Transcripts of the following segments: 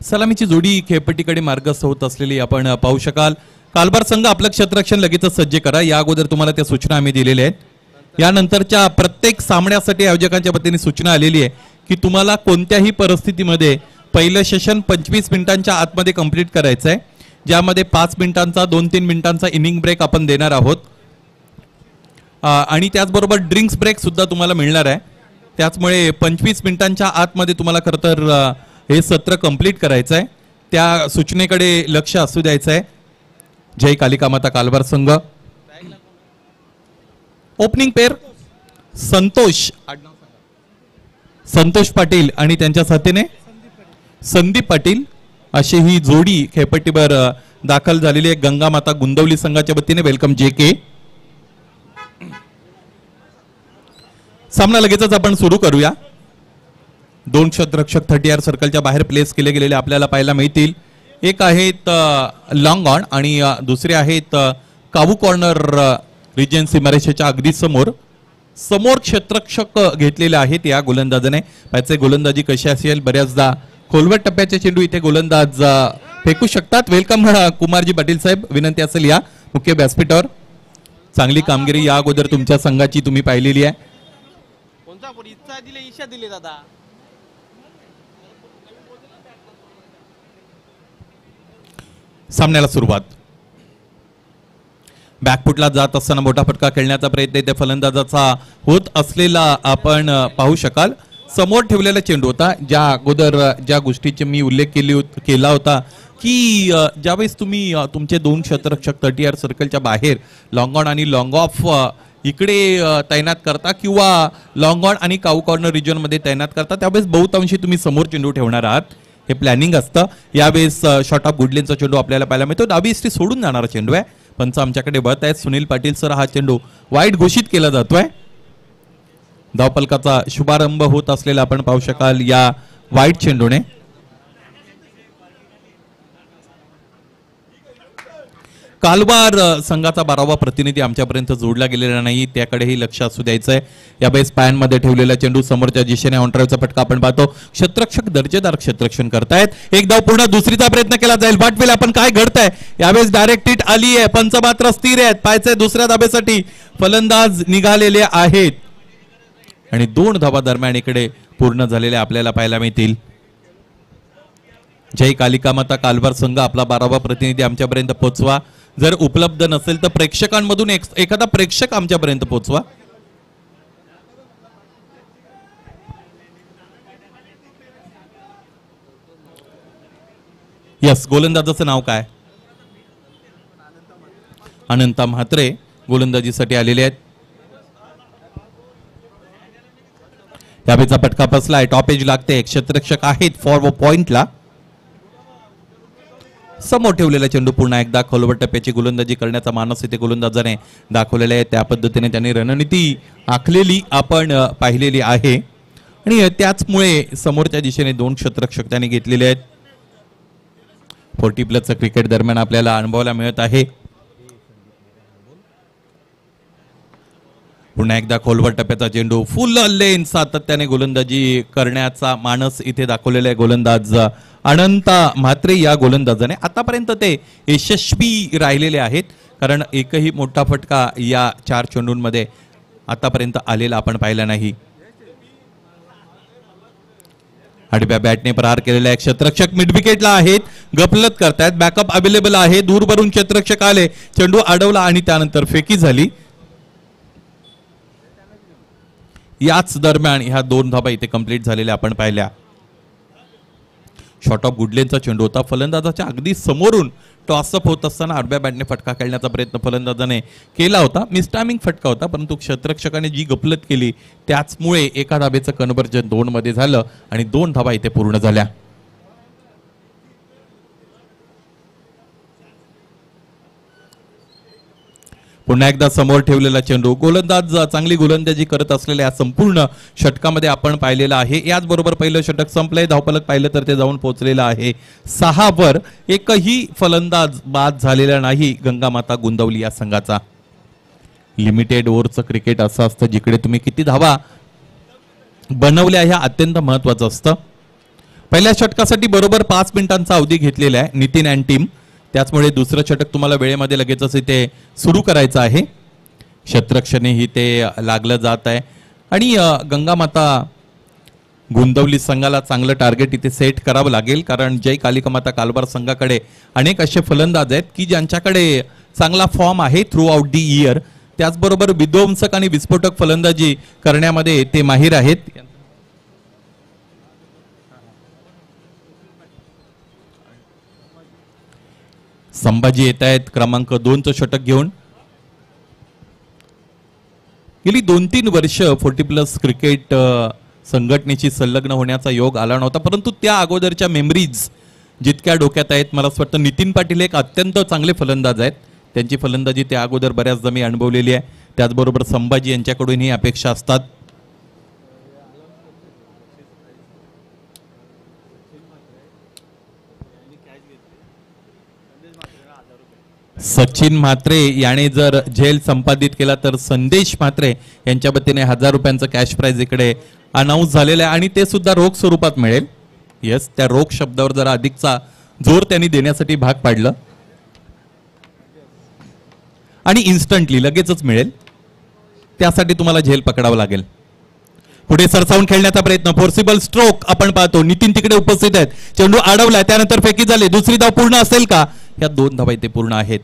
सलामीची जोडी खेळपट्टीकडे मार्गस्थ होत असलेली आपण पाहू शकाल. कालबार संघ आपलं क्षेत्ररक्षण लगेचच सज्ज करा. या अगोदर तुम्हाला त्या सूचना आम्ही दिलेल्या आहेत. यानंतरच्या प्रत्येक सामन्यासाठी आयोजकांच्या वतीने सूचना आलेली आहे की तुम्हाला कोणत्याही परिस्थितीमध्ये पहिलं सेशन 25 मिनिटांच्या आतमध्ये कंप्लीट करायचं आहे, ज्यामध्ये 5 मिनिटांचा 2-3 मिनिटांचा इनिंग ब्रेक आपण देणार आहोत आणि त्याचबरोबर ड्रिंक्स ब्रेक सुद्धा तुम्हाला मिळणार आहे. त्याचमुळे 25 मिनिटांच्या आतमध्ये तुम्हाला खरं तर हे सत्र कंप्लीट करायचं आहे. त्या सूचनेकडे लक्ष असू द्यायचं आहे. जय कालिका माता कालबार संघ. ओपनिंग पेअर संतोष पाटील आणि त्यांच्या साथीने संदीप पाटील अशी ही जोडी खेळपट्टीवर दाखल झालेली आहे. गंगा माता गुंदवली संघाच्या वतीने वेलकम JK. सामना लगेचच आपण सुरू करूया. 2 क्षेत्ररक्षक 30R सर्कलच्या बाहेर प्लेस केले गेलेले आपल्याला पाहायला मिळतील. एक आहेत लॉंग ऑन आणि दुसरे आहेत कावू कॉर्नर रिजन्सी मरेशाच्या अगदी समोर क्षेत्ररक्षक घेतलेले आहेत या गोलंदाजाने. पाहिजे गोलंदाजी कशी असेल, बऱ्याचदा खोलवट टप्प्याचे चेंडू इथे गोलंदाज फेकू शकतात. वेलकम कुमारजी पाटील साहेब, विनंती असेल या मुख्य व्यासपीठावर. चांगली कामगिरी या अगोदर तुमच्या संघाची तुम्ही पाहिलेली आहे. सामन्याला सुरुवात. बॅकफुटला जात असताना मोठा फटका खेळण्याचा प्रयत्न इथे फलंदाजाचा होत असलेला आपण पाहू शकाल. समोर ठेवलेला चेंडू होता. ज्या अगोदर ज्या गोष्टीचे मी उल्लेख केला होता की ज्यावेळेस तुम्ही तुमचे 2 क्षेत्ररक्षक 30R सर्कलच्या बाहेर लॉंग ऑन आणि लॉंग ऑफ इकडे तैनात करता किंवा लॉंग ऑन आणि काऊ कॉर्नर रिजनमध्ये तैनात करता, त्यावेळेस बहुतांशी तुम्ही समोर चेंडू ठेवणार आहात. हे प्लॅनिंग असतं. यावेळेस शॉट ऑफ गुडलेनचा चेंडू आपल्याला पाहायला मिळतो. डावी इस्त्री सोडून जाणारा चेंडू आहे. पंच आमच्याकडे बघत आहेत. सुनील पाटील सर, हा चेंडू वाईट घोषित केला जातोय. धावफलकाचा शुभारंभ होत असलेला आपण पाहू शकाल या वाईट चेंडूने. कालबार संघाचा 12वा प्रतिनिधी आमच्यापर्यंत जोडला गेलेला नाही, त्याकडेही लक्ष असू द्यायचं आहे. यावेळेस पॅनमध्ये ठेवलेला चेंडू समोरच्या दिशेने ऑनड्राईव्हचा फटका आपण पाहतो. क्षेत्ररक्षक दर्जेदार क्षेत्ररक्षण करतायत. एक धाव पूर्ण, दुसरीचा प्रयत्न केला जाईल. वाटवेल आपण काय घडतंय. यावेळेस डायरेक्ट हिट आली आहे. पंच मात्र स्थिर आहेत. पाहायचंय दुसऱ्या धाब्यासाठी फलंदाज निघालेले आहेत आणि 2 धावा दरम्यान इकडे पूर्ण झालेले आपल्याला पाहायला मिळतील. जय कालिका माता कालबार संघ आपला 12वा प्रतिनिधी आमच्यापर्यंत पोहोचवा. जर उपलब्ध नसेल तर प्रेक्षकांमधून एखादा प्रेक्षक आमच्यापर्यंत पोहोचवा. यस, गोलंदाजाचं नाव काय? अनंता म्हात्रे गोलंदाजीसाठी आलेले आहेत. यावेळेचा फटका बसलाय. टॉप एज लागते. क्षेत्ररक्षक आहेत फॉरवर्ड पॉइंटला. समोर ठेवलेला चेंडू पुन्हा एकदा खोलवट टप्प्याची गोलंदाजी करण्याचा मानस इथे गोलंदाजाने दाखवलेला आहे. त्या पद्धतीने त्यांनी रणनीती आखलेली आपण पाहिलेली आहे आणि त्याचमुळे समोरच्या दिशेने 2 क्षेत्ररक्षक त्यांनी घेतलेले आहेत. 40+ क्रिकेट दरम्यान आपल्याला अनुभवायला मिळत आहे. पुन्हा एकदा खोलवट टप्प्याचा चेंडू फुल लेन सातत्याने गोलंदाजी करण्याचा मानस इथे दाखवलेला आहे गोलंदाज अनंता म्हात्रे या गोलंदाजाने. आतापर्यंत ते यशस्वी राहिलेले आहेत, कारण एकही मोठा फटका या 4 चेंडूंमध्ये आतापर्यंत आलेला आपण पाहिला नाही. आडव्या बॅटने प्रहार केलेला एक क्षेत्ररक्षक मिड विकेटला आहेत. गफलत करतायत. बॅकअप अवेलेबल आहे. दूरवरून क्षेत्ररक्षक आले. चेंडू अडवला आणि त्यानंतर फेकी झाली. याच दरम्यान ह्या 2 धाबा इथे कंप्लीट झालेल्या आपण पाहिल्या. शॉट ऑफ गुडलेनचा चेंडू होता. फलंदाजाच्या अगदी समोरून टॉसअप होत असताना आडव्या बॅटने फटका खेळण्याचा प्रयत्न फलंदाजाने केला होता. मिसटायमिंग फटका होता, परंतु क्षेत्ररक्षकाने जी गफलत केली त्याचमुळे एका धाबेचं कन्व्हर्जन 2 मध्ये झालं आणि 2 धाबा इथे पूर्ण झाल्या. पुन्हा एकदा समोर ठेवलेला चेंडू. गोलंदाज चांगली गोलंदाजी करत असलेल्या संपूर्ण षटकामध्ये आपण पाहिलेला आहे. याचबरोबर पहिलं षटक संपलंय. धावफलक पाहिलं तर ते जाऊन पोहोचलेलं आहे 6 वर. एकही फलंदाज बाद झालेला नाही गंगामाता गुंदवली या संघाचा. लिमिटेड ओव्हरचं क्रिकेट असं असतं जिकडे तुम्ही किती धावा बनवल्या ह्या अत्यंत महत्वाचं असतं. पहिल्या षटकासाठी बरोबर 5 मिनिटांचा अवधी घेतलेला आहे नितीन अँड टीम, त्याचमुळे दुसरं षटक तुम्हाला वेळेमध्ये लगेचच इथे सुरू करायचं आहे. क्षेत्ररक्षणही ते लागलं जात आहे आणि गंगामाता गोंदवली संघाला चांगलं टार्गेट इथे सेट करावं लागेल, कारण जय कालिका माता कालबार संघाकडे अनेक असे फलंदाज आहेत की ज्यांच्याकडे चांगला फॉर्म आहे थ्रू आउट दी इयर. त्याचबरोबर विध्वंसक आणि विस्फोटक फलंदाजी करण्यामध्ये ते माहीर आहेत. संभाजी येत आहेत क्रमांक 2चं षटक घेऊन. गेली 2-3 वर्ष 40+ क्रिकेट संघटनेशी संलग्न होण्याचा योग आला नव्हता, परंतु त्या अगोदरच्या मेमरीज जितक्या डोक्यात आहेत, मला असं वाटतं नितीन पाटील एक अत्यंत चांगले फलंदाज आहेत. त्यांची फलंदाजी त्या अगोदर बऱ्याचदा मी अनुभवलेली आहे. त्याचबरोबर संभाजी यांच्याकडूनही अपेक्षा असतात. सचिन म्हात्रे याने जर झेल संपादित केला तर संदेश म्हात्रे यांच्या वतीने 1000 रुपयांचं कॅश प्राइज इकडे अनाऊन्स झालेलं आहे आणि ते सुद्धा रोख स्वरूपात मिळेल. येस, त्या रोख शब्दावर जरा अधिकचा जोर त्यांनी देण्यासाठी भाग पाडलं आणि इन्स्टंटली लगेचच मिळेल. त्यासाठी तुम्हाला झेल पकडावं लागेल. पुढे सरसावून खेळण्याचा प्रयत्न, फोर्सिबल स्ट्रोक आपण पाहतो. नितीन तिकडे उपस्थित आहेत, चेंडू अडवलाय, त्यानंतर फेकी झाले. दुसरी धाव पूर्ण असेल का? या 2 धावा इथे पूर्ण आहेत.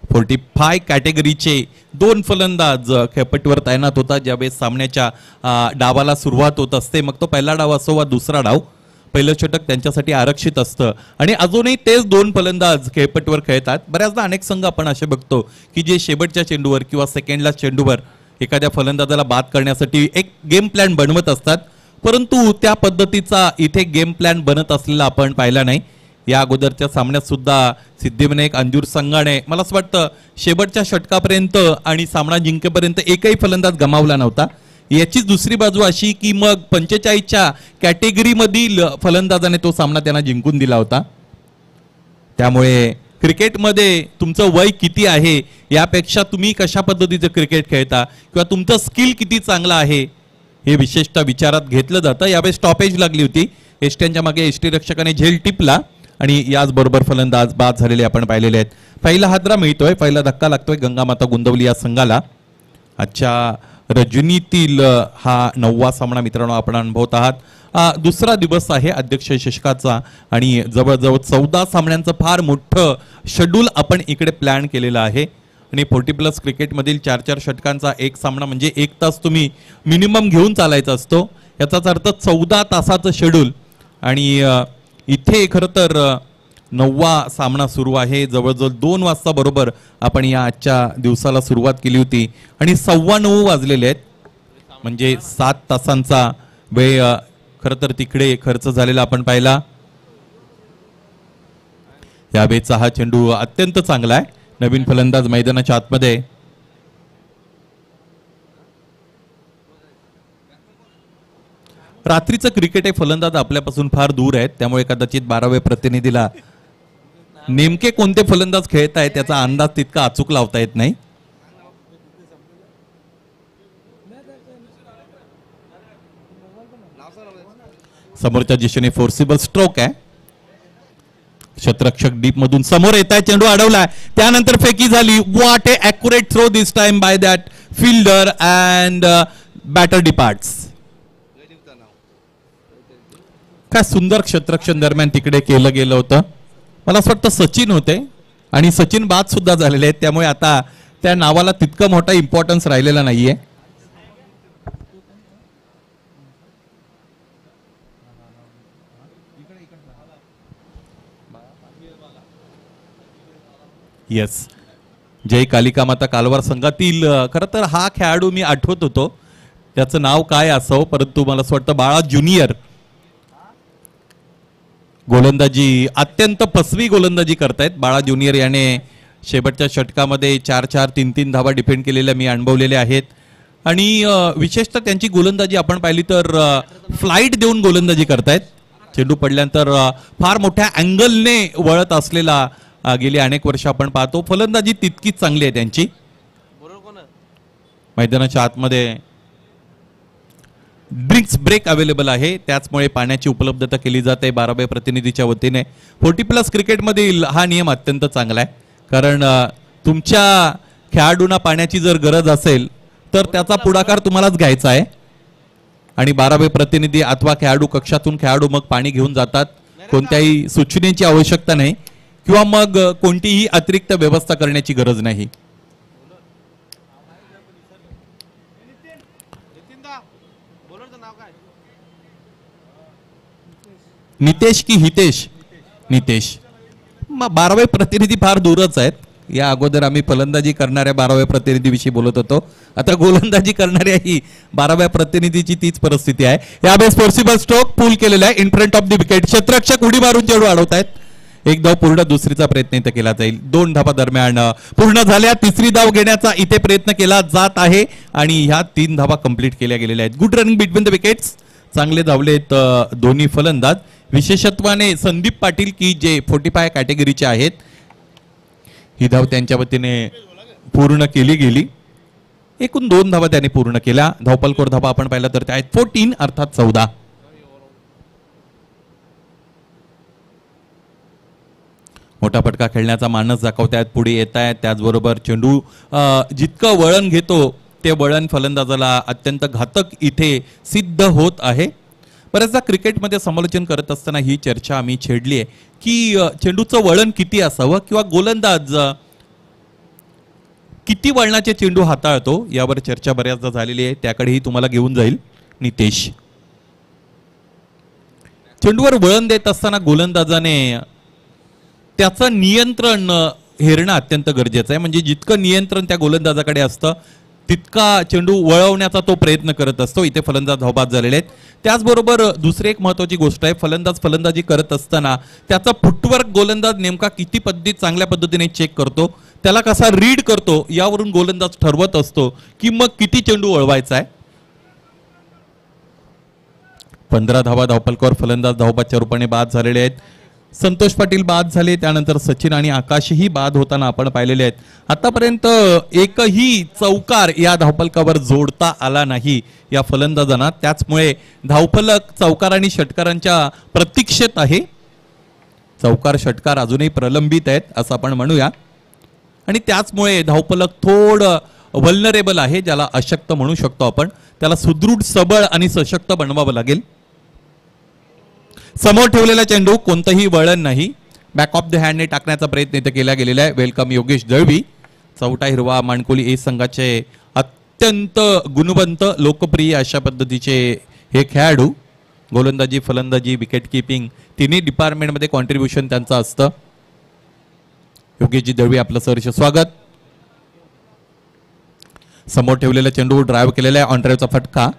45 कॅटेगरीचे 2 फलंदाज खेळपट्टीवर तैनात होता ज्यावेळेस सामन्याच्या डावाला सुरुवात होत असते. मग तो पहिला डाव असो वा दुसरा डाव, पहिलं षटक त्यांच्यासाठी आरक्षित असतं आणि अजूनही तेच 2 फलंदाज खेळपट्टीवर खेळतात. बऱ्याचदा अनेक संघ आपण असे बघतो की जे शेवटच्या चेंडूवर किंवा सेकंडला चेंडूवर एखाद्या फलंदाजाला बाद करण्यासाठी एक गेम प्लॅन बनवत असतात, परंतु त्या पद्धतीचा इथे गेम प्लॅन बनत असलेला आपण पाहिला नाही. या अगोदरच्या सामन्यात सुद्धा सिद्धिविनायक अंजूर संघाने मला असं वाटतं शेवटच्या षटकापर्यंत आणि सामना जिंकेपर्यंत एकही फलंदाज गमावला नव्हता. याचीच दुसरी बाजू अशी की मग 45च्या कॅटेगरीमधील फलंदाजाने तो सामना त्यांना जिंकून दिला होता. त्यामुळे क्रिकेटमध्ये तुमचं वय किती आहे यापेक्षा तुम्ही कशा पद्धतीचं क्रिकेट खेळता किंवा तुमचं स्किल किती चांगलं आहे हे विशेषतः विचारात घेतलं जातं. यावेळी स्टॉपेज लागली होती. एसटीच्या मागे एसटी रक्षकाने झेल टिपला आणि याचबरोबर फलंदाज बाद झालेले आपण पाहिलेले आहेत. पहिला हादरा मिळतोय, पहिला धक्का लागतोय गंगामाता गोंदवली या संघाला. आजच्या रजनीतील हा 9वा सामना मित्रांनो आपण अनुभवत आहात. दुसरा दिवस आहे अध्यक्ष शशकाचा आणि जवळजवळ 14 सामन्यांचं फार मोठं शेड्यूल आपण इकडे प्लॅन केलेलं आहे. आणि 40+ क्रिकेटमधील 4-4 षटकांचा एक सामना म्हणजे 1 तास तुम्ही मिनिमम घेऊन चालायचा असतो. याचाच अर्थ 14 तासाचं शेड्यूल. आणि इथे खरं तर 9वा सामना सुरू आहे. जवळजवळ 2 वाजता बरोबर आपण या आजच्या दिवसाला सुरुवात केली होती आणि 9:15 वाजलेले आहेत, म्हणजे 7 तासांचा वेळ खरं तर तिकडे खर्च झालेला आपण पाहिला. यावेळेचा हा चेंडू अत्यंत चांगला आहे. नवीन फलंदाज मैदानाच्या आतमध्ये. रात्रीचं क्रिकेट हे फलंदाज आपल्यापासून फार दूर आहेत, त्यामुळे कदाचित 12व्या प्रतिनिधीला नेमके कोणते फलंदाज खेळत आहेत त्याचा अंदाज तितका अचूक लावता येत नाही. समोरच्या दिशेने फोर्सिबल स्ट्रोक आहे. क्षेत्ररक्षक डीप मधून समोर येत आहे, चेंडू अडवलाय, त्यानंतर फेकी झाली. What a accurate throw this time by that fielder and batter departs. काय सुंदर क्षेत्ररक्षण दरम्यान तिकडे केलं गेलं होतं. मला असं वाटतं सचिन होते आणि सचिन बाद सुद्धा झालेले आहेत, त्यामुळे आता त्या नावाला तितकं मोठा इम्पॉर्टन्स राहिलेला नाहीये. येस, जय कालिका माता कालवार संघातील खरं तर हा खेळाडू मी आठवत होतो, त्याचं नाव काय असावं, परंतु मला असं वाटतं बाळा ज्युनियर गोलंदाजी अत्यंत फसवी गोलंदाजी करतायत. बाळा ज्युनियर याने शेवटच्या षटकामध्ये 4-4, 3-3 धावा डिफेंड केलेल्या मी अनुभवलेल्या आहेत. आणि विशेषतः त्यांची गोलंदाजी आपण पाहिली तर फ्लाईट देऊन गोलंदाजी करतायत. चेंडू पडल्यानंतर फार मोठ्या अँगलने वळत असलेला गेली अनेक वर्ष आपण पाहतो. फलंदाजी तितकीच चांगली आहे त्यांची. मैदानाच्या आतमध्ये ड्रिंक्स ब्रेक अवेलेबल आहे, त्याचमुळे पाण्याची उपलब्धता केली जाते 12 प्रतिनिधीच्या वतीने. 40+ क्रिकेटमधील हा नियम अत्यंत चांगला आहे, कारण तुमच्या खेळाडूंना पाण्याची जर गरज असेल तर त्याचा पुढाकार तुम्हालाच घ्यायचा आहे. आणि 12 प्रतिनिधी अथवा खेळाडू कक्षातून खेळाडू मग पाणी घेऊन जातात. कोणत्याही सूचनेची आवश्यकता नाही किंवा मग कोणतीही अतिरिक्त व्यवस्था करण्याची गरज नाही. नितेश की हितेश? नितेश. मग 12 प्रतिनिधी फार दूरच आहेत. या अगोदर आम्ही फलंदाजी करणाऱ्या 12 प्रतिनिधीविषयी बोलत होतो, आता गोलंदाजी करणाऱ्याही 12 प्रतिनिधीची तीच परिस्थिती आहे. यावेळेस फोर्सिबल स्ट्रोक पूल केलेला आहे in front of the wicket. क्षेत्ररक्षक उडी मारून चेंडू अडवतायत. एक धाव पूर्ण, दुसरीचा प्रयत्न इथे केला जाईल. 2 धावा दरम्यान पूर्ण झाल्या. तिसरी धाव घेण्याचा इथे प्रयत्न केला जात आहे आणि ह्या 3 धावा कंप्लीट केल्या गेलेल्या आहेत. Good running between the wickets. चांगले धावलेत दोन्ही फलंदाज, विशेषत्वाने संदीप पाटील की जे 45 कॅटेगरीचे आहेत. ही धाव त्यांच्या वतीने पूर्ण केली गेली. एकूण 2 धावा त्यांनी पूर्ण केल्या. धावपलकोर धावा आपण पाहिलं तर त्या आहेत 14 अर्थात 14. मोठा फटका खेळण्याचा मानस दाखवतायत, पुढे येत आहेत. त्याचबरोबर चेंडू जितकं वळण घेतो ते वळण फलंदाजाला अत्यंत घातक इथे सिद्ध होत आहे. बऱ्याचदा क्रिकेटमध्ये समालोचन करत असताना ही चर्चा आम्ही छेडली आहे की चेंडूचं वळण किती असावं किंवा गोलंदाज किती वळणाचे चेंडू हाताळतो, यावर चर्चा बऱ्याचदा झालेली आहे. त्याकडेही तुम्हाला घेऊन जाईल नितेश. चेंडूवर वळण देत असताना गोलंदाजाने त्याचं नियंत्रण हेरणं अत्यंत गरजेचं आहे. म्हणजे जितकं नियंत्रण त्या गोलंदाजाकडे असतं तितका चेंडू वळवण्याचा तो प्रयत्न करत असतो. इथे फलंदाज धावबाद झालेले आहेत. त्याचबरोबर दुसरी एक महत्वाची गोष्ट आहे, फलंदाजी करत असताना त्याचा फुटवर्क गोलंदाज नेमका किती चांगल्या पद्धतीने चेक करतो, त्याला कसा रीड करतो, यावरून गोलंदाज ठरवत असतो की मग किती चेंडू वळवायचा आहे. 15 धावा धावपलकावर फलंदाज धावबादच्या रूपाने बाद झालेले आहेत. संतोष पाटील बाद झाले, त्यानंतर सचिन आणि आकाशही बाद होताना आपण पाहिलेले आहेत. आतापर्यंत एकही चौकार या धावपलकावर जोडता आला नाही या फलंदाजांना. त्याचमुळे धावफलक चौकार आणि षटकारांच्या प्रतीक्षेत आहे. चौकार षटकार अजूनही प्रलंबित आहेत असं आपण म्हणूया. आणि त्याचमुळे धावफलक थोडं वल्नरेबल आहे, ज्याला अशक्त म्हणू शकतो आपण. त्याला सुदृढ, सबळ आणि सशक्त बनवावं लागेल. समोर ठेवलेला चेंडू, कोणतंही वळण नाही, बॅक ऑफ द हँडने टाकण्याचा प्रयत्न इथे केला गेलेला आहे. वेलकम योगेश दळवी. चौटा हिरवा माणकोली ए संघाचे अत्यंत गुणवंत, लोकप्रिय अशा पद्धतीचे हे खेळाडू. गोलंदाजी, फलंदाजी, विकेट किपिंग तिन्ही डिपार्टमेंटमध्ये कॉन्ट्रीब्युशन त्यांचं असतं. योगेशजी दळवी, आपलं सहर्ष स्वागत. समोर ठेवलेला चेंडू ड्राईव्ह केलेला आहे. ऑन ड्राईव्हचा फटका.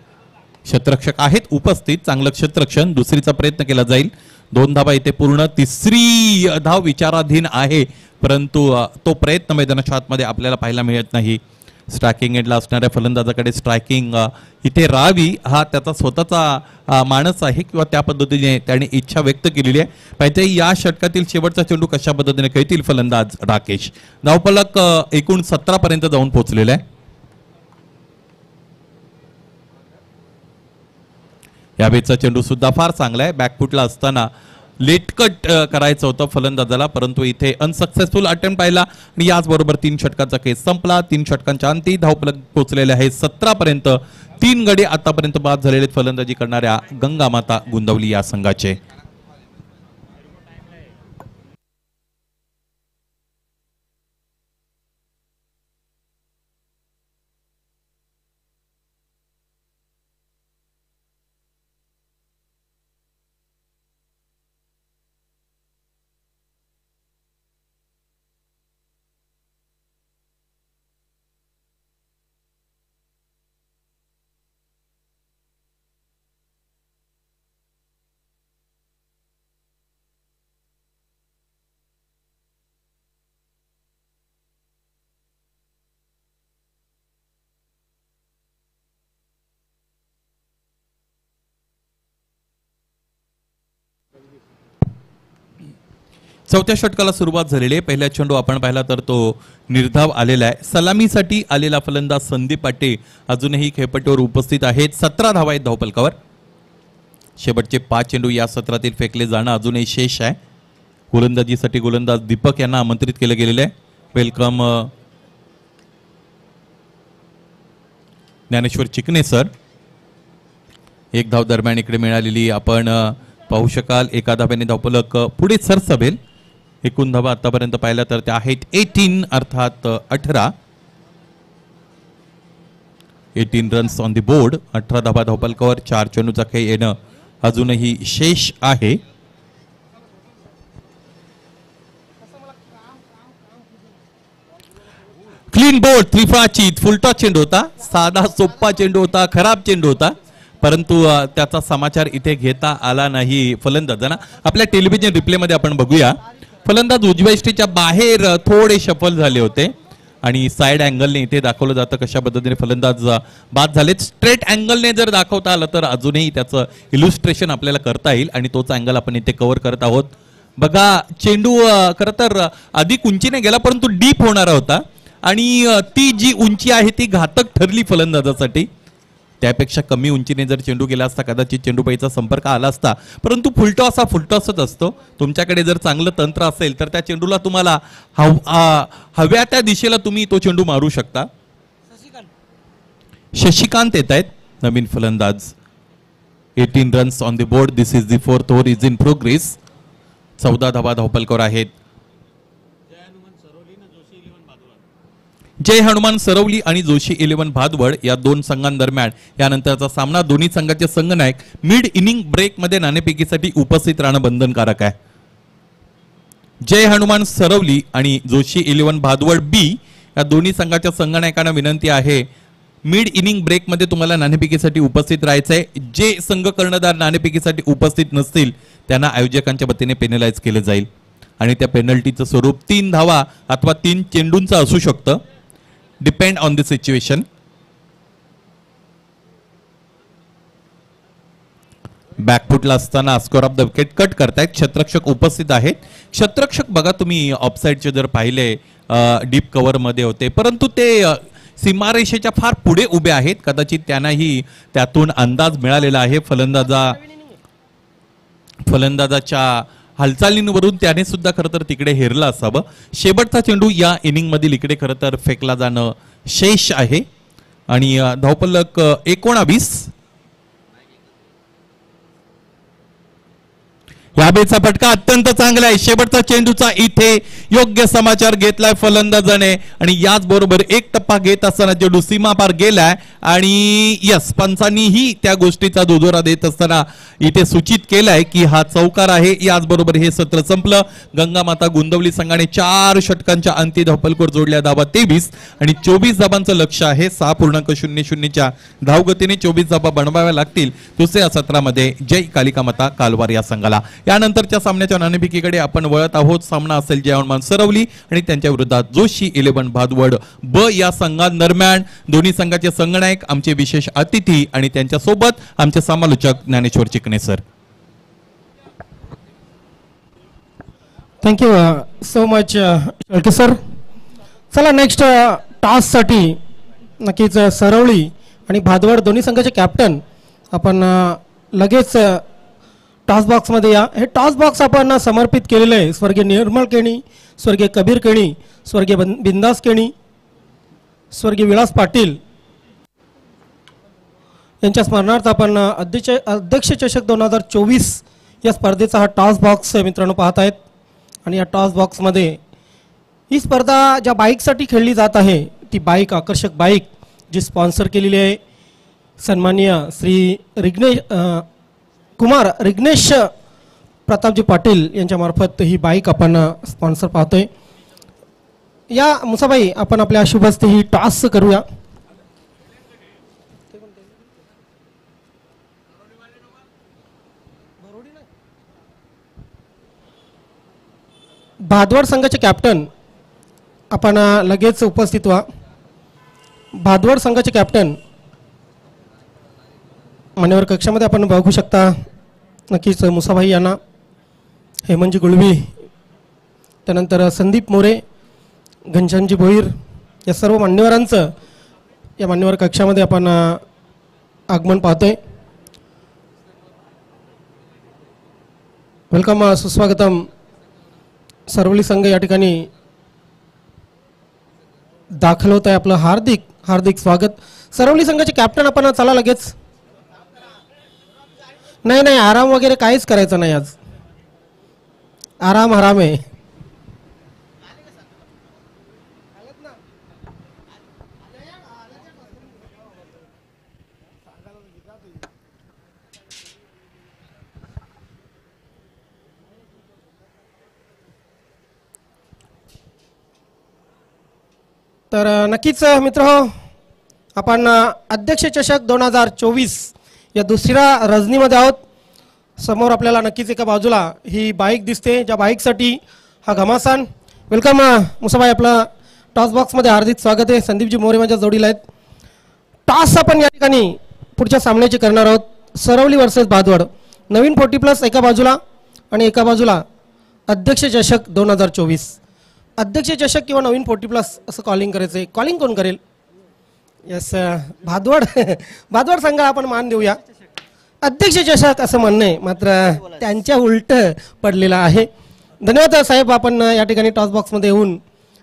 क्षेत्ररक्षक आहेत उपस्थित, चांगलं क्षेत्ररक्षण. दुसरीचा प्रयत्न केला जाईल. 2 धावा इथे पूर्ण. तिसरी धाव विचाराधीन आहे, परंतु तो प्रयत्न मैदानाच्या आतमध्ये आपल्याला पाहायला मिळत नाही. स्ट्रायकिंग एंडला असणाऱ्या फलंदाजाकडे स्ट्रायकिंग इथे राहावी हा त्याचा स्वतःचा मानस आहे किंवा त्या पद्धतीने त्याने इच्छा व्यक्त केलेली आहे. पाहिजे या षटकातील शेवटचा चेंडू कशा पद्धतीने खेळतील फलंदाज राकेश. धावफलक एकूण 17 पर्यंत जाऊन पोहोचलेला आहे. यावेळेचा चेंडू सुद्धा फार चांगला आहे. बॅकफुटला असताना लेटकट करायचं होतं फलंदाजाला, परंतु इथे अनसक्सेसफुल अटेम्प्ट पाहिला आणि याचबरोबर 3 षटकांचा केस संपला. 3 षटकांच्या अंती धावफलक पोहोचलेले आहे 17 पर्यंत. 3 गडी आतापर्यंत बाद झालेले फलंदाजी करणाऱ्या गंगामाता गुंदवली या संघाचे. चौथ्या षटकाला सुरुवात झालेली आहे. पहिला चेंडू आपण पाहिला तर तो निर्धाव आलेला आहे. सलामीसाठी आलेला फलंदाज संदीप पाटे अजूनही खेळपट्टीवर उपस्थित आहेत. 17 धावा आहेत धावफलकावर. शेवटचे 5 चेंडू या सत्रातील फेकले जाणं अजूनही शेष आहे. गोलंदाजीसाठी गोलंदाज दीपक यांना आमंत्रित केलं गेलेलं आहे. Welcome Dnyaneshwar Chikane sir. 1 धाव दरम्यान इकडे मिळालेली आपण पाहू शकाल. एका धाब्याने धावफलक पुढे सरसभेल. एकूण धावा आतापर्यंत पाहिल्या तर त्या आहेत 18 अर्थात 18 रन्स ऑन द बोर्ड. 18 धावा धावफलकावर. 4 चेंडूचा खेळ येणं अजूनही शेष आहे. क्लीन बोर्ड त्रिफळाची फुलटॉस चेंडू होता. साधा सोप्पा चेंडू होता. खराब चेंडू होता. परंतु त्याचा समाचार इथे घेता आला नाही फलंदाजांना. आपल्या टेलिव्हिजन रिप्लेमध्ये आपण बघूया. फलंदाज उजव्या यष्टीच्या बाहेर थोडे शफल झाले होते आणि साइड अँगलने इथे दाखवलं जातं कशा पद्धतीने फलंदाज बाद झाले. स्ट्रेट अँगलने जर दाखवता आलं तर अजूनही त्याचं इल्युस्ट्रेशन आपल्याला करता येईल आणि तोच अँगल आपण इथे कव्हर करत आहोत. बघा चेंडू खरं तर अधिक उंचीने गेला परंतु डीप होणारा होता आणि ती जी उंची आहे ती घातक ठरली फलंदाजासाठी. त्यापेक्षा कमी उंचीने जर चेंडू गेला असता कदाचित चेंडूबाईचा संपर्क आला असता. परंतु फुलटॉस हा फुलटॉसच असतो. तुमच्याकडे जर चांगलं तंत्र असेल तर त्या चेंडूला तुम्हाला हव्या त्या दिशेला तुम्ही तो चेंडू मारू शकता. शशिकांत येत आहेत नवीन फलंदाज. 18 runs on the board. This is the 4th over is in progress. 14 धावा धावफलकावर आहेत. जय हनुमान सरवली आणि जोशी 11 भादवड या 2 संघांदरम्यान यानंतरचा सामना. दोन्ही संघाचे संघनायक मिड इनिंग ब्रेक मध्ये नाणेफेकीसाठी उपस्थित राहणं बंधनकारक आहे. जय हनुमान सरवली आणि जोशी 11 भादवड बी या दोन्ही संघाच्या संघनायकांना विनंती आहे मिड इनिंग ब्रेक मध्ये तुम्हाला नाणेफेकीसाठी उपस्थित राहायचंय. जे संघ कर्णधार नाणेफेकीसाठी उपस्थित नसतील त्यांना आयोजकांच्या वतीने पेनलाइज केले जाईल आणि त्या पेनल्टीचं स्वरूप 3 धावा अथवा 3 चेंडूंचं असू शकतं. Depend on the situation. बॅकफुटला असताना square off the wicket cut करतायत. क्षेत्ररक्षक उपस्थित आहेत. क्षेत्ररक्षक बघा तुम्ही ऑफसाईडचे जर पाहिले डीप कव्हर मध्ये होते परंतु ते सीमारेषेच्या फार पुढे उभे आहेत. कदाचित त्यांनाही त्यातून अंदाज मिळालेला आहे फलंदाजाच्या हालचालींवरून त्याने सुद्धा खरं तर तिकडे हेरला असावं. शेवटचा चेंडू या इनिंग मधील इकडे खरं तर फेकला जाणं शेष आहे आणि धावफलक 19. याबेचा फटका अत्यंत चांगला आहे. शेवटचा चेंडूचा इथे योग्य समाचार घेतलाय फलंदाजाने आणि याच बरोबर एक टप्पा घेत असताना चेंडू सीमा पार गेलाय आणि यस पंचांनीही त्या गोष्टीचा दुजोरा देत असताना इथे सूचित केलाय की हा चौकार आहे. याच बरोबर हे सत्र संपलं. गंगामाता गोंदवली संघाने 4 षटकांच्या अंती धावफलकावर जोडल्या धावा 23 आणि 24 धावांचं लक्ष आहे. 6.00च्या धावगतीने 24 धावा बनवाव्या लागतील दुसऱ्या सत्रामध्ये जय कालिका माता कालवार या संघाला. यानंतरच्या सामन्याच्या नाणेफेकीकडे आपण वळत आहोत. सामना असेल जय हनुमान सरवली आणि त्यांच्या विरोधात जोशी 11 भादवड ब या संघांदरम्यान. दोन्ही संघाचे संघनायक आमचे विशेष अतिथी आणि त्यांच्या सोबत आमचे समालोचक Dnyaneshwar Chikane sir. Thank you so much Shelke sir. चला नेक्स्ट टॉस साठी नक्कीच सरवली आणि भादवड दोन्ही संघाचे कॅप्टन आपण लगेच टॉस बॉक्स मध्ये या. हे टॉस बॉक्स आपण समर्पित केलेलं आहे स्वर्गीय निर्मळ केणी, स्वर्गीय कबीर केणी, स्वर्गीय बिंदास केणी, स्वर्गीय विलास पाटील यांच्या स्मरणार्थ आपण अध्यक्ष चषक 2024 या स्पर्धेचा हा टॉस बॉक्स मित्रांनो पाहत आहेत. आणि या टॉस बॉक्समध्ये ही स्पर्धा ज्या बाईकसाठी खेळली जात आहे ती बाईक आकर्षक बाईक जी स्पॉन्सर केलेली आहे सन्माननीय श्री कुमार रिग्नेश प्रतापजी पाटील यांच्या मार्फत ही बाईक आपण स्पॉन्सर पाहतोय. या मुसाबाई आपण आपल्या शुभ हस्ते ही टॉस करूया. भादवड संघाचे कॅप्टन आपण लगेच उपस्थित व्हा. भादवड संघाचे कॅप्टन मान्यवर कक्षामध्ये आपण बघू शकता. नक्कीच मुसाभाई यांना हेमंतजी गुळवी त्यानंतर संदीप मोरे, घनश्यामजी भोईर या सर्व मान्यवरांचं या मान्यवर कक्षामध्ये आपण आगमन पाहतोय. वेलकम, सुस्वागतम. सरवली संघ या ठिकाणी दाखल होत आहे. आपलं हार्दिक हार्दिक स्वागत. सरवली संघाचे कॅप्टन आपण चला लगेच. नाही नाही, आराम वगैरे काहीच करायचं नाही आज. आराम आहे. तर नक्कीच मित्र हो, आपण अध्यक्ष चषक 2024 या दुसऱ्या रजनीमध्ये आहोत. समोर आपल्याला नक्कीच एका बाजूला ही बाईक दिसते, ज्या बाईकसाठी हा घमासान. वेलकम मुसाबाई, आपला टॉस बॉक्समध्ये हार्दिक स्वागत आहे. संदीपजी मोरे माझ्या जोडीला आहेत. टॉस आपण या ठिकाणी पुढच्या सामन्याची करणार आहोत. सरवली वर्सेस भादवड. नवीन 40+ एका बाजूला आणि एका बाजूला अध्यक्ष चषक 2024. अध्यक्ष चषक किंवा नवीन 40+ असं कॉलिंग करायचं आहे. कॉलिंग कोण करेल? यस, भादवड. भादवड संघ आपण मान देऊया. अध्यक्ष चषक असं म्हणणं आहे, मात्र त्यांच्या उलट पडलेलं आहे. धन्यवाद साहेब, आपण या ठिकाणी टॉस बॉक्समध्ये येऊन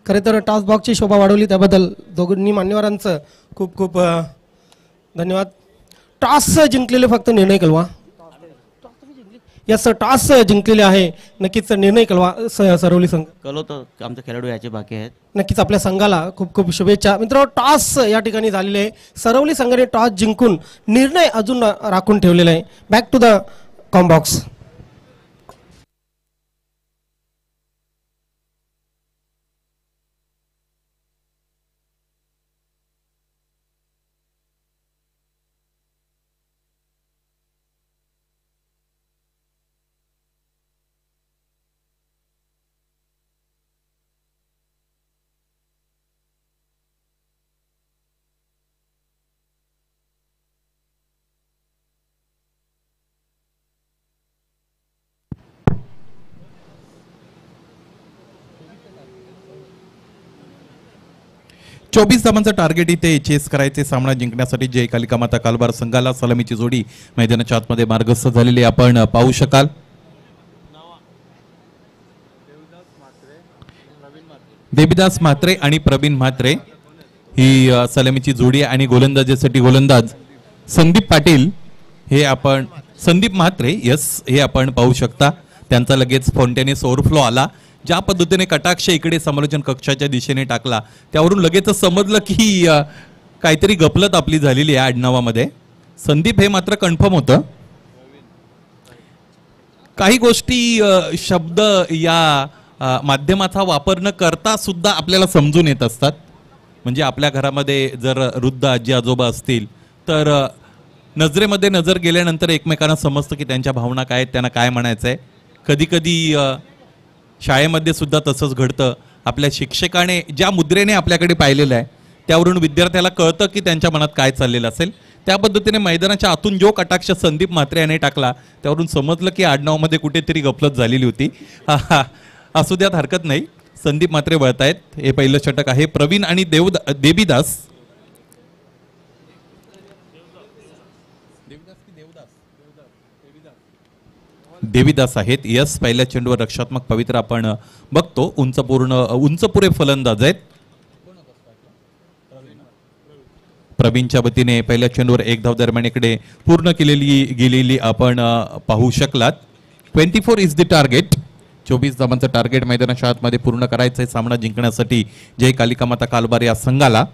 खरे तर टॉस बॉक्सची शोभा वाढवली, त्याबद्दल दोघांनी मान्यवरांचं खूप खूप धन्यवाद. टॉस जिंकलेले फक्त निर्णय कळवा. यस, टॉस जिंकलेले आहे. नक्कीच निर्णय कळवा. सरवली संघ कळवतो, आमचे खेळाडू याचे बाकी आहेत. नक्कीच आपल्या संघाला खूप खूप शुभेच्छा. मित्रांनो, टॉस या ठिकाणी झालेले आहे. सरवली संघाने टॉस जिंकून निर्णय अजून राखून ठेवलेला आहे. Back to the commbox. चोवीस धावांचं टार्गेट इथे चेस करायचे. सामना जिंकण्यासाठी जय कालिका माता कालबार संघाला सलामीची जोडी मैदानाच्या आतमध्ये मार्गस्थ झालेली आपण पाहू शकाल. देवीदास म्हात्रे आणि प्रवीण म्हात्रे ही सलामीची जोडी आहे. आणि गोलंदाजीसाठी गोलंदाज संदीप पाटील हे आपण, संदीप म्हात्रे यस, हे आपण पाहू शकता. त्यांचा लगेच फाउंटेनियस ओव्हरफ्लो आला. ज्या पद्धतीने कटाक्ष इकडे समालोचन कक्षाच्या दिशेने टाकला, त्यावरून लगेच समजलं की काहीतरी गफलत आपली झालेली आहे आडनावामध्ये. संदीप हे मात्र कन्फर्म होतं. काही गोष्टी शब्द या माध्यमाचा वापर न करता सुद्धा आपल्याला समजून येत असतात. म्हणजे आपल्या घरामध्ये जर वृद्ध आजी आजोबा असतील तर नजरेमध्ये नजर गेल्यानंतर एकमेकांना समजतं की त्यांच्या भावना काय आहेत, त्यांना काय म्हणायचं आहे. कधी कधी शाळेमध्ये सुद्धा तसंच घडतं. आपल्या शिक्षकाने ज्या मुद्रेने आपल्याकडे पाहिलेलं आहे त्यावरून विद्यार्थ्याला कळतं की त्यांच्या मनात काय चाललेलं असेल. त्या पद्धतीने मैदानाच्या आतून जो कटाक्ष संदीप म्हात्रे याने टाकला त्यावरून समजलं की आडनावामध्ये कुठेतरी गफलत झालेली होती. असू द्यात, हरकत नाही. संदीप म्हात्रे वळतायत. हे पहिलं षटक आहे. प्रवीण आणि देवीदास देवीदास आहेत. यस, पहिल्या चेंडूवर रक्षात्मक पवित्र आपण बघतो. उंचपुरे फलंदाज आहेत. प्रवीणच्या वतीने पहिल्या चेंडूवर एक धाव दरम्यान इकडे पूर्ण केलेली गेलेली आपण पाहू शकलात. 24 इज द टार्गेट. 24 धावांचं टार्गेट मैदानाच्या आतमध्ये पूर्ण करायचं आहे सामना जिंकण्यासाठी जय कालिका माता कालबार या संघाला.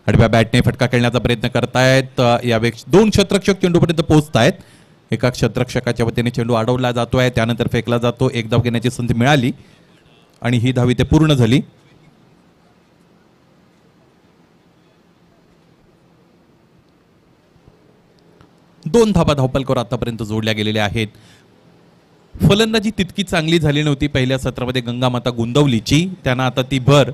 आडव्या बॅटने फटका खेळण्याचा प्रयत्न करतायत. यावेळी दोन क्षेत्ररक्षक चेंडूपर्यंत पोहोचतायत. एका क्षेत्ररक्षकाच्या वतीने चेंडू अडवला जातोय, त्यानंतर फेकला जातो. एक धाव घेण्याची संधी मिळाली आणि ही धाव इथे पूर्ण झाली. दोन धावा धावपलकावर आतापर्यंत जोडल्या गेलेल्या आहेत. फलंदाजी तितकी चांगली झाली नव्हती पहिल्या सत्रामध्ये गंगामाता गोंदवलीची. त्यांना आता ती भर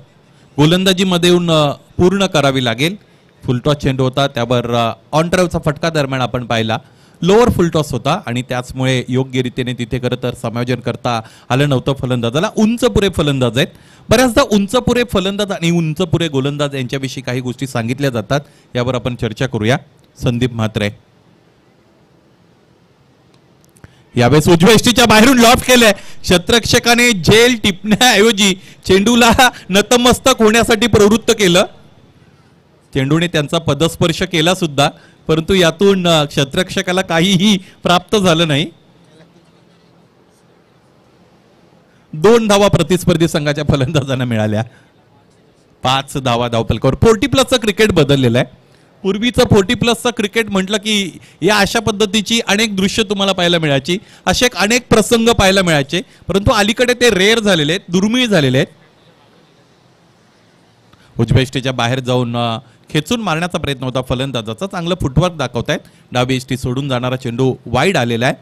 गोलंदाजीमध्ये येऊन पूर्ण करावी लागेल. फुलटॉस चेंडू होता, त्यावर ऑन ड्राईव्हचा फटका दरम्यान आपण पाहिला. लोअर फुलटॉस होता आणि त्याचमुळे योग्य रीतीने तिथे खरं तर समायोजन करता आलं नव्हतं फलंदाजाला. उंचपुरे फलंदाज आहेत. बऱ्याचदा उंचपुरे फलंदाज आणि उंचपुरे गोलंदाज यांच्याविषयी काही गोष्टी सांगितल्या जातात, यावर आपण चर्चा करूया. संदीप म्हात्रे यावेळेस उजव्या यष्टीच्या बाहेरून लॉफ्ट केलंय. क्षेत्ररक्षकाने झेल टिपण्याऐवजी चेंडूला नतमस्तक होण्यासाठी प्रवृत्त केलं. चेंडूने त्यांचा पदस्पर्श केला सुद्धा, परंतु यातून क्षेत्ररक्षकाला काहीही प्राप्त झालं नाही. 2 धावा प्रतिस्पर्धी संघाच्या फलंदाजांना मिळाल्या. 5 धावा धावफलकावर. 40+ क्रिकेट बदललेलं आहे. पूर्वीचं 40+ क्रिकेट म्हटलं की या अशा पद्धतीची अनेक दृश्य तुम्हाला पाहायला मिळायची, असे अनेक प्रसंग पाहायला मिळायचे, परंतु अलीकडे ते रेअर झालेले आहेत, दुर्मिळ झालेले आहेत. उजव्या यष्टीच्या बाहेर जाऊन खेचून मारण्याचा प्रयत्न होता फलंदाजाचा. चांगलं फुटवर्क दाखवतायत. डावी यष्टी सोडून जाणारा चेंडू वाईड आलेला आहे.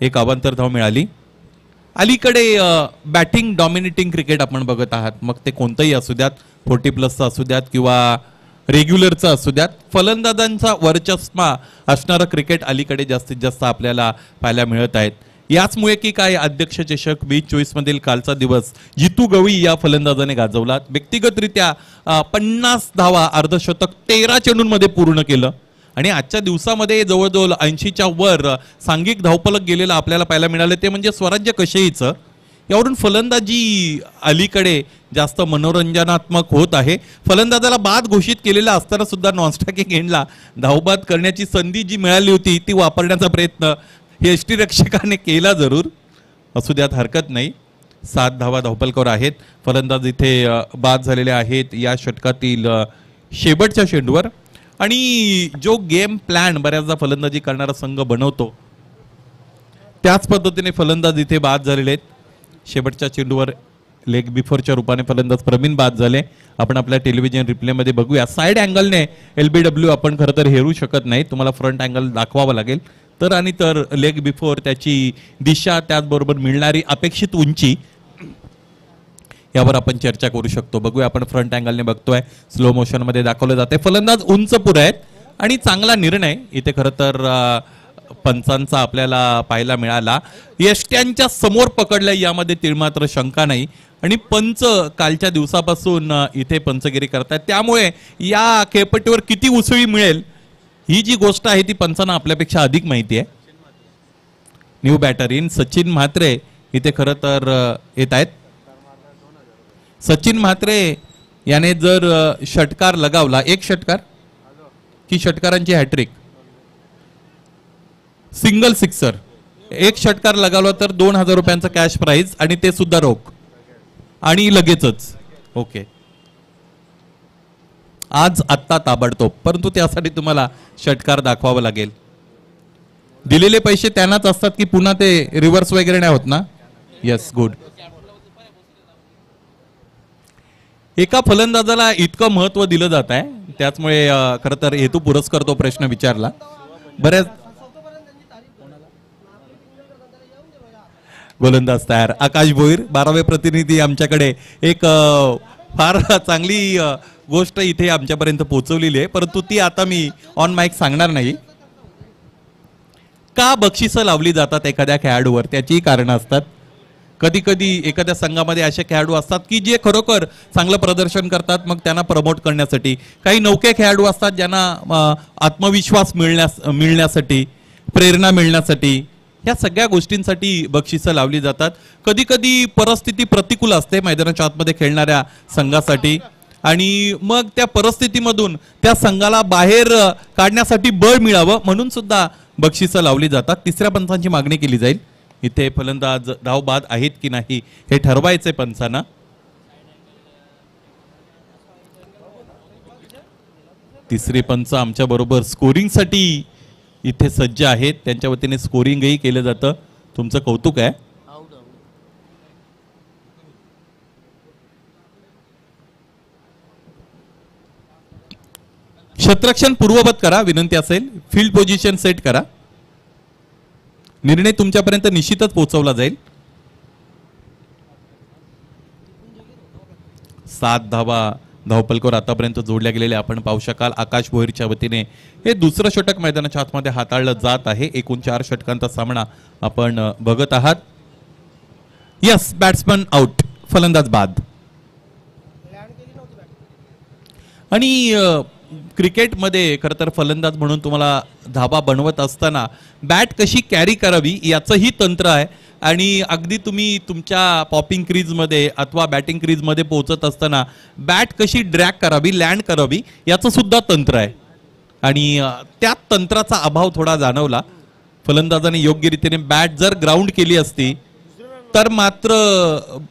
एक अवांतर धाव मिळाली. अलीकडे बॅटिंग डॉमिनेटिंग क्रिकेट आपण बघत आहात, मग ते कोणतंही असू द्यात, 40+ असू द्यात किंवा रेग्युलरचं असू द्यात, फलंदाजांचा वर्चस्व असणारं क्रिकेट अलीकडे जास्तीत जास्त आपल्याला पाहायला मिळत आहेत. याचमुळे की काय अध्यक्ष चषक 2024 मधील कालचा दिवस जितू गवई या फलंदाजाने गाजवला. व्यक्तिगतरित्या 50 धावा, अर्धशतक 13 चेंडूंमध्ये पूर्ण केलं आणि आजच्या दिवसामध्ये जवळजवळ 80च्या वर सांघिक धावफलक गेलेलं आपल्याला पाहायला मिळालं, ते म्हणजे स्वराज्य कशेईचं. यावरून फलंदाजी अलीकडे जास्त मनोरंजनात्मक होत आहे. फलंदाजाला बाद घोषित केलेला असताना सुद्धा नॉनस्ट्रायकिंग एंडला धावबाद करण्याची संधी जी मिळाली होती ती वापरण्याचा प्रयत्न यष्टीरक्षकाने केला जरूर, असू द्यात हरकत नाही. 7 धावा धावफलकावर आहेत. फलंदाज इथे बाद झालेले आहेत या षटकातील शेवटच्या चेंडूवर. आणि जो गेम प्लॅन बऱ्याचदा फलंदाजी करणारा संघ बनवतो त्याच पद्धतीने फलंदाज इथे बाद झालेले आहेत. शेवटच्या चेंडूवर लेग बिफोरच्या रूपाने फलंदाज प्रवीण बाद झाले. आपण आपल्या टेलिव्हिजन रिप्लेमध्ये बघूया. साईड अँगलने LBW आपण खरं तर हेरू शकत नाही, तुम्हाला फ्रंट अँगल दाखवावं लागेल तर, आणि तर लेग बिफोर, त्याची दिशा, त्याचबरोबर मिळणारी अपेक्षित उंची, यावर आपण चर्चा करू शकतो. बघूया आपण फ्रंट अँगलने बघतोय, स्लो मोशन मध्ये दाखवलं जाते. फलंदाज उंच पुरे आहेत आणि चांगला निर्णय इथे खरं तर पंचांचा आपल्याला पाहायला मिळाला. यष्ट्यांच्या समोर पकडल्या यामध्ये तिळमात्र शंका नाही आणि पंच कालच्या दिवसापासून इथे पंचगिरी करतात, त्यामुळे या खेळपट्टीवर किती उसळी मिळेल ही जी गोष्ट आहे ती पंचांना आपल्यापेक्षा अधिक माहिती आहे. New batter in Sachin Mhatre इथे खरं तर येत आहेत. सचिन म्हात्रे याने जर षटकार लगावला, एक षटकार की षटकारांची हॅट्रिक, सिंगल सिक्सर, एक षटकार लगावला तर 2000 रुपयांचा कॅश प्राइज आणि ते सुद्धा रोख आणि लगेचच. ओके, आज आत्ता ताबडतोब, परंतु त्यासाठी तुम्हाला षटकार दाखवावं लागेल. दिलेले पैसे त्यांनाच असतात की पुन्हा ते रिव्हर्स वगैरे नाही होत ना? Yes, good. एका फलंदाजाला इतकं महत्व दिलं जात आहे, त्याचमुळे खरं तर हेतू पुरस्कार तो प्रश्न विचारला. बऱ्याच गोलंदाज तयार. आकाश भोईर 12वे प्रतिनिधी आमच्याकडे. एक फार चांगली गोष्ट इथे आमच्यापर्यंत पोहोचवलेली आहे, परंतु ती आता मी ऑन माईक सांगणार नाही. का बक्षिसं लावली जातात एखाद्या खेळाडूवर, त्याची कारणं असतात. कधी कधी एखाद्या संघामध्ये असे खेळाडू असतात की जे खरोखर चांगलं प्रदर्शन करतात, मग त्यांना प्रमोट करण्यासाठी. काही नौके खेळाडू असतात ज्यांना आत्मविश्वास मिळण्यासाठी, प्रेरणा मिळण्यासाठी, ह्या सगळ्या गोष्टींसाठी बक्षिसं लावली जातात. कधी कधी परिस्थिती प्रतिकूल असते मैदानाच्या आतमध्ये खेळणाऱ्या संघासाठी आणि मग त्या परिस्थितीमधून त्या संघाला बाहेर काढण्यासाठी बळ मिळावं म्हणून सुद्धा बक्षिसं लावली जातात. तिसऱ्या पंचांची मागणी केली जाईल. इथे फलंदाज धावबाद आहेत की नाही हे ठरवायचे पंचांना. तिसरे पंच आमच्या बरोबर स्कोरिंगसाठी इथे सज्ज आहेत, त्यांच्या वतीने स्कोरिंगही केलं जातं. तुमचं कौतुक आहे. क्षेत्ररक्षण पूर्ववत करा, विनंती असेल. फील्ड पोझिशन सेट करा. निर्णय तुमच्यापर्यंत निश्चितच पोहोचवला जाईल. 7 धावा धावपलकर आतापर्यंत जोडल्या गेलेले आपण पाहू शकाल. आकाश भोईरच्या वतीने हे दुसरं षटक मैदानाच्या आतमध्ये हाताळलं जात आहे. एकूण 4 षटकांचा सामना आपण बघत आहात. यस, बॅट्समन आउट, फलंदाज बाद. आणि क्रिकेटमध्ये खरं तर फलंदाज म्हणून तुम्हाला धाबा बनवत असताना बॅट कशी कॅरी करावी याचंही तंत्र आहे. आणि अगदी तुम्ही तुमच्या पॉपिंग क्रीजमध्ये अथवा बॅटिंग क्रीजमध्ये पोहोचत असताना बॅट कशी ड्रॅग करावी, लँड करावी याचं सुद्धा तंत्र आहे. आणि त्या तंत्राचा अभाव थोडा जाणवला. फलंदाजाने योग्य रीतीने बॅट जर ग्राउंड केली असती तर मात्र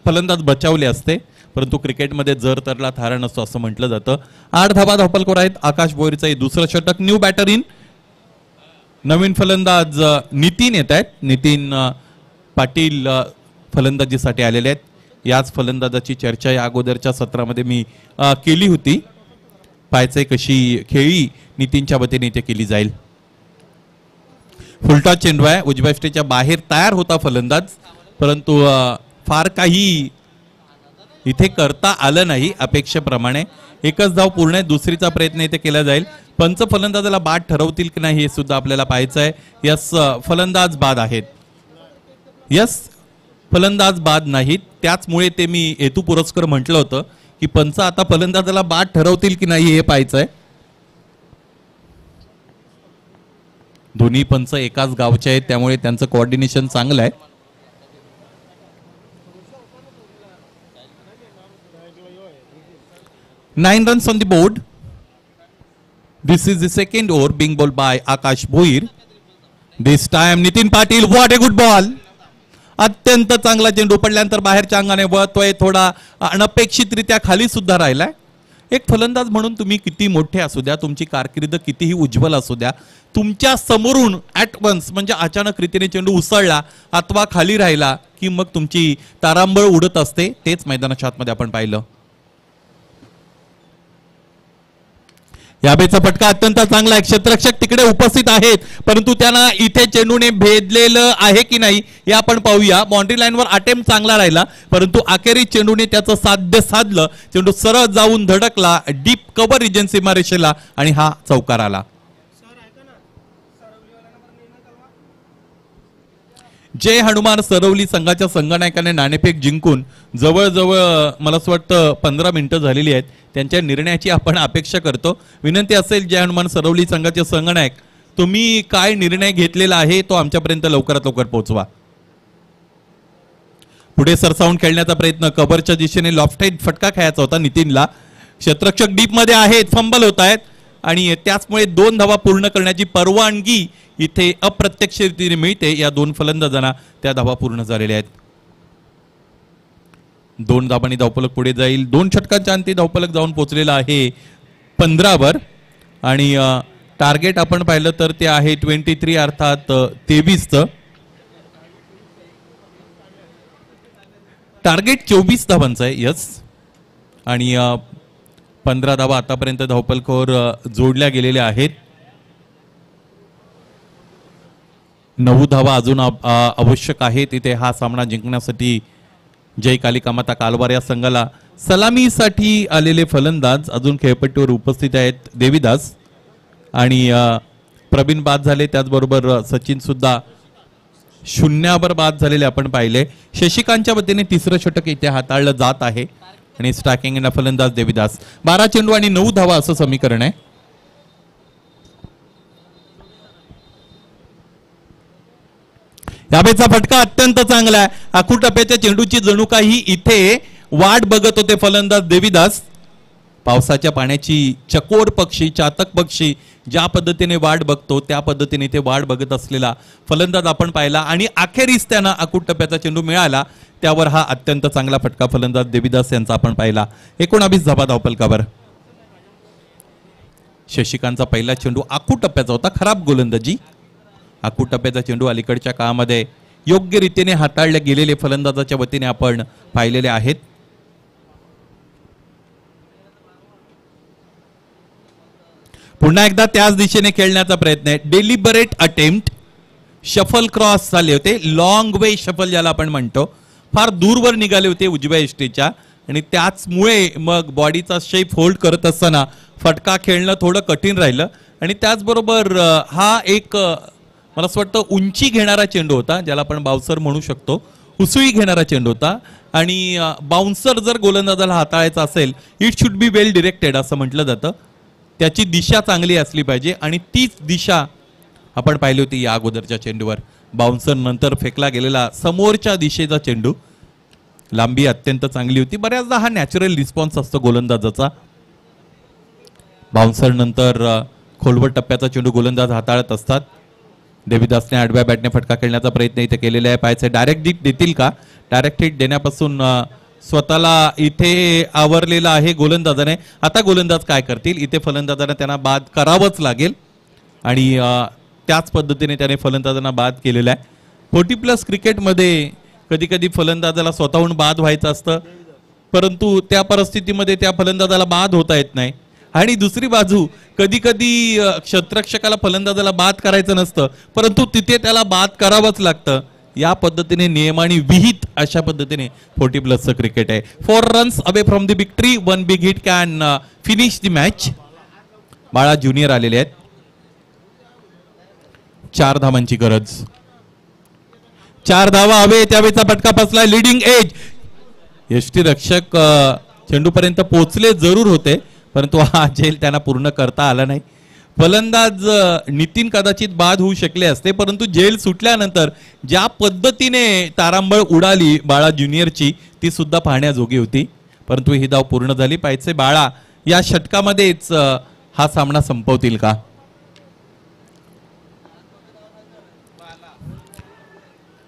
फलंदाज बचावले असते. परंतु क्रिकेटमध्ये जर तरला थारा नसतो असं म्हटलं जातं. 8 धाबा धावपलकर आहेत. आकाश भोईरचं हे दुसरं षटक. New batter in. नवीन फलंदाज नितीन येत आहेत. नितीन पाटील फलंदाजीसाठी आलेले आहेत. याच फलंदाजाची चर्चा या अगोदरच्या सत्रामध्ये मी केली होती. पाहायचे कशी खेळी नितीनच्या वतीने इथे केली जाईल. फुलटॉस चेंडू आहे. उजव्या स्टेच्या बाहेर तयार होता फलंदाज, परंतु फार काही इथे करता आलं नाही अपेक्षेप्रमाणे. एकच धाव पूर्ण आहे. दुसरीचा प्रयत्न इथे केला जाईल. पंच फलंदाजाला बाद ठरवतील की नाही हे सुद्धा आपल्याला पाहायचं आहे. यस, फलंदाज बाद आहेत. यस, फलंदाज बाद नाहीत. त्याचमुळे ते मी हेतू पुरस्कर म्हटलं होतं की पंच आता फलंदाजाला बाद ठरवतील की नाही हे पाहायचं आहे. दोन्ही पंच एकाच गावचे आहेत त्यामुळे त्यांचं कोऑर्डिनेशन चांगलं आहे. 9 runs on the board. This is the second over being bowled by Akash Bhoir. This time Nitin Patil, what a good ball. अत्यंत चांगला चेंडू पडल्यानंतर बाहेरच्या अंगाने वळतोय. थोडा अनपेक्षितरित्या खाली सुद्धा राहिलाय. एक फलंदाज म्हणून तुम्ही किती मोठे असू द्या, तुमची कारकीर्द कितीही उज्ज्वल असू द्या, तुमच्या समोरून ॲट वन्स म्हणजे अचानक रीतीने चेंडू उसळला अथवा खाली राहिला की मग तुमची तारांबळ उडत असते. तेच मैदानाच्या आतमध्ये आपण पाहिलं. यावेळेचा फटका अत्यंत चांगला आहे. क्षेत्ररक्षक तिकडे उपस्थित आहेत परंतु त्यांना इथे चेंडूने भेदलेलं आहे की नाही हे आपण पाहूया. बाउंड्री लाईनवर अटेम्प्ट चांगला राहिला परंतु अखेरीस चेंडूने त्याचं साध्य साधलं. चेंडू सरळ जाऊन धडकला डीप कव्हर रिजन सीमारेषेला आणि हा चौकार आला. जय हनुमान सरवली संघाच्या संघनायकाने नाणेफेक जिंकून जवळजवळ मला असं वाटतं 15 मिनिटं झालेली आहेत. त्यांच्या निर्णयाची आपण अपेक्षा करतो. विनंती असेल जय हनुमान सरवली संघाचे संघनायक, तुम्ही काय निर्णय घेतलेला आहे तो आमच्यापर्यंत लवकरात लवकर पोहोचवा. पुढे सरसावून खेळण्याचा प्रयत्न. कव्हरच्या दिशेने लॉफ्टेड फटका खेळायचा होता नितीनला. क्षेत्ररक्षक डीप मध्ये आहेत, फंबल होत आहेत आणि त्याचमुळे 2 धावा पूर्ण करण्याची परवानगी इथे अप्रत्यक्ष रीतीने मिळते. या 2 फलंदाजांना त्या धावा पूर्ण झालेल्या आहेत. 2 धावांनी धावफलक पुढे जाईल. 2 षटकांच्या अंती धावफलक जाऊन पोहोचलेला आहे 15 वर आणि टार्गेट आपण पाहिलं तर ते आहे 23 अर्थात 23चं. टार्गेट 24 धावांचं आहे. यस, आणि 15 धावा आतापर्यंत धावफलकावर जोडल्या गेलेल्या आहेत. 9 धावा अजून आवश्यक आहेत तिथे हा सामना जिंकण्यासाठी. जय कालिका माता कालवार या संघाला सलामीसाठी आलेले फलंदाज अजून खेळपट्टीवर उपस्थित आहेत. देवीदास आणि प्रवीण बाद झाले, त्याचबरोबर सचिन सुद्धा 0 बाद झालेले आपण पाहिले. शशिकांतच्या वतीने 3रं षटक इथे हाताळलं जात आहे आणि स्ट्रायकिंग फलंदाज देवीदास. 12 चेंडू आणि 9 धावा असं समीकरण आहे. यावेळेचा फटका अत्यंत चांगला आहे. आखूटप्प्याच्या चेंडूची जणू काही इथे वाट बघत होते फलंदाज देवीदास. पावसाच्या पाण्याची चकोर पक्षी, चातक पक्षी ज्या पद्धतीने वाट बघतो त्या पद्धतीने इथे वाट बघत असलेला फलंदाज आपण पाहिला आणि अखेरीस त्यांना आखूटप्प्याचा चेंडू मिळाला. त्यावर हा अत्यंत चांगला फटका फलंदाज देवीदास यांचा आपण पाहिला. 19 धावा धावफलकावर. शशिकांतचा पहिला चेंडू आखूटप्प्याचा होता. खराब गोलंदाजी. आखूटप्प्याचा चेंडू अलीकडच्या काळामध्ये योग्य रीतीने हाताळले गेलेले फलंदाजाच्या वतीने आपण पाहिलेले आहेत. पुन्हा एकदा त्याच दिशेने खेळण्याचा प्रयत्न आहे. Deliberate attempt. शफल क्रॉस झाले होते. लॉंग वे शफल ज्याला आपण म्हणतो. फार दूरवर निघाले होते उजव्या इष्टीच्या आणि त्याचमुळे मग बॉडीचा शेप होल्ड करत असताना फटका खेळणं थोडं कठीण राहिलं. आणि त्याचबरोबर हा एक मला असं वाटतं उंची घेणारा चेंडू होता, ज्याला आपण बाउन्सर म्हणू शकतो, उसळी घेणारा चेंडू होता. आणि बाउन्सर जर गोलंदाजाला हाताळायचा असेल, it should be well directed असं म्हटलं जातं. त्याची दिशा चांगली असली पाहिजे आणि तीच दिशा आपण पाहिली होती या अगोदरच्या चेंडूवर. बाउन्सर नंतर फेकला गेलेला समोरच्या दिशेचा चेंडू, लांबी अत्यंत चांगली होती. बऱ्याचदा हा नॅचरल रिस्पॉन्स असतो गोलंदाजाचा. बाउन्सर नंतर खोलवर टप्प्याचा चेंडू गोलंदाज हाताळत असतात. देवीदासने आडव्या बॅटने फटका खेळण्याचा प्रयत्न इथे केलेला आहे. पायाचे डायरेक्ट हिट देतील का? डायरेक्ट हिट देण्यापासून स्वतःला इथे आवरलेला आहे गोलंदाजाने. आता गोलंदाज काय करतील? इथे फलंदाजाने त्यांना बाद करावंच लागेल आणि त्याच पद्धतीने त्याने फलंदाजांना बाद केलेला आहे. 40+ क्रिकेटमध्ये कधी कधी फलंदाजाला स्वतःहून बाद व्हायचं असतं, परंतु त्या परिस्थितीमध्ये त्या फलंदाजाला बाद होता येत नाही. आणि दुसरी बाजू कधी कधी क्षेत्ररक्षकाला फलंदाजाला बाद करायचं नसतं, परंतु तिथे त्याला बाद करावंच लागतं. या पद्धतीने नियमाने विहित अशा पद्धतीने 40+ क्रिकेट आहे. 4 runs away from the victory, 1 big hit can finish the match. बाळा ज्युनियर आलेले आहेत. 4 धावांची गरज. 4 धावा हवे, त्यावेळेचा फटका फसला. Leading age. यष्टीरक्षक चेंडूपर्यंत पोहोचले जरूर होते, परंतु हा झेल त्यांना पूर्ण करता आला नाही. फलंदाज नितीन कदाचित बाद होऊ शकले असते, परंतु झेल सुटल्यानंतर ज्या पद्धतीने तारांबळ उडाली बाळा ज्युनियरची, ती सुद्धा पाहण्याजोगी होती. परंतु ही धाव पूर्ण झाली. पाहिजे बाळा या षटकामध्येच हा सामना संपवतील का?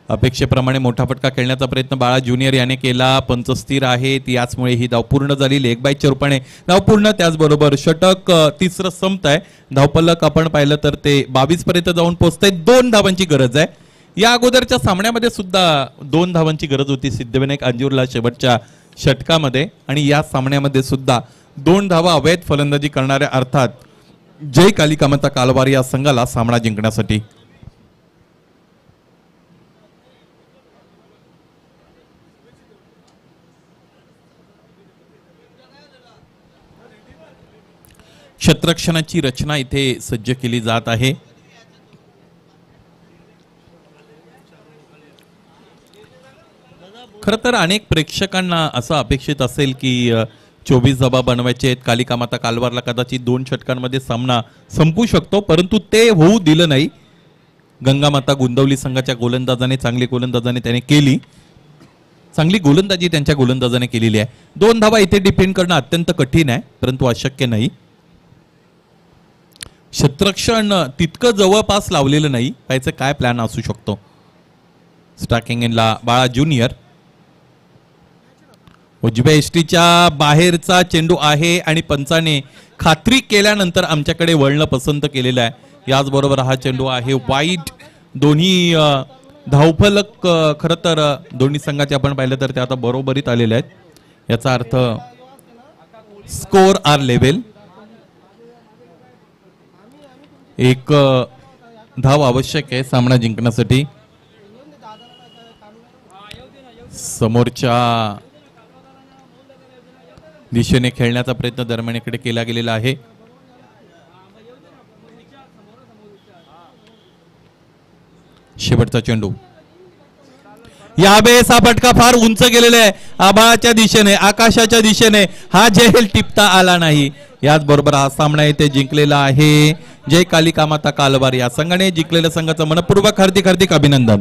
अपेक्षेप्रमाणे मोठा फटका खेळण्याचा प्रयत्न बाळा ज्युनियर याने केला. पंच स्थिर आहेत, याचमुळे ही धाव पूर्ण झाली. लेग बायच्या रूपाने धाव पूर्ण. त्याचबरोबर षटक तिसरं संपत आहे. धावपलक आपण पाहिलं तर ते 22 पर्यंत जाऊन पोहोचतंय. 2 धावांची गरज आहे. या अगोदरच्या सामन्यामध्ये सुद्धा 2 धावांची गरज होती सिद्धिविनायक अंजूरला शेवटच्या षटकामध्ये, आणि या सामन्यामध्ये सुद्धा 2 धावा अवैध फलंदाजी करणाऱ्या अर्थात जय कालिकामाता कालवार या संघाला सामना जिंकण्यासाठी. क्षेत्ररक्षणाची रचना इथे सज्ज केली जात आहे. खरं तर अनेक प्रेक्षकांना असं अपेक्षित असेल की 24 धावा बनवायचे आहेत. कालिकामाता कालवारला कदाचित 2 षटकांमध्ये सामना संपू शकतो, परंतु ते होऊ दिलं नाही. गंगामाता गुंदवली संघाच्या गोलंदाजाने त्याने केली. चांगली गोलंदाजी त्यांच्या गोलंदाजाने केलेली आहे. 2 धावा इथे डिफेंड करणं अत्यंत कठीण आहे, परंतु अशक्य नाही. क्षेत्ररक्षण तितकं जवळपास लावलेलं नाही. पाहायचं काय प्लॅन असू शकतो. स्टार्किंग इनला बाळा ज्युनियर. उजव्या एसटीच्या बाहेरचा चेंडू आहे आणि पंचाने खात्री केल्यानंतर आमच्याकडे वळणं पसंत केलेलं आहे. याचबरोबर हा चेंडू आहे वाईट. दोन्ही धावफलक खरं तर दोन्ही संघाचे आपण पाहिलं तर ते आता बरोबरीत आलेले आहेत. याचा अर्थ स्कोर आर लेव्हल. 1 धाव आवश्यक आहे सामना जिंकण्यासाठी. समोरच्या दिशेने खेळण्याचा प्रयत्न दरम्यानकडे केला गेलेला आहे. शेवटचा चेंडू. यावेळेस हा फटका फार उंच गेलेला आहे. आभाळाच्या दिशेने, आकाशाच्या दिशेने हा झेल टिपता आला नाही. याचबरोबर हा सामना येथे जिंकलेला आहे जय कालिकामाता कालवार या संघाने. जिंकलेल्या संघाचं मनपूर्वक हार्दिक अभिनंदन.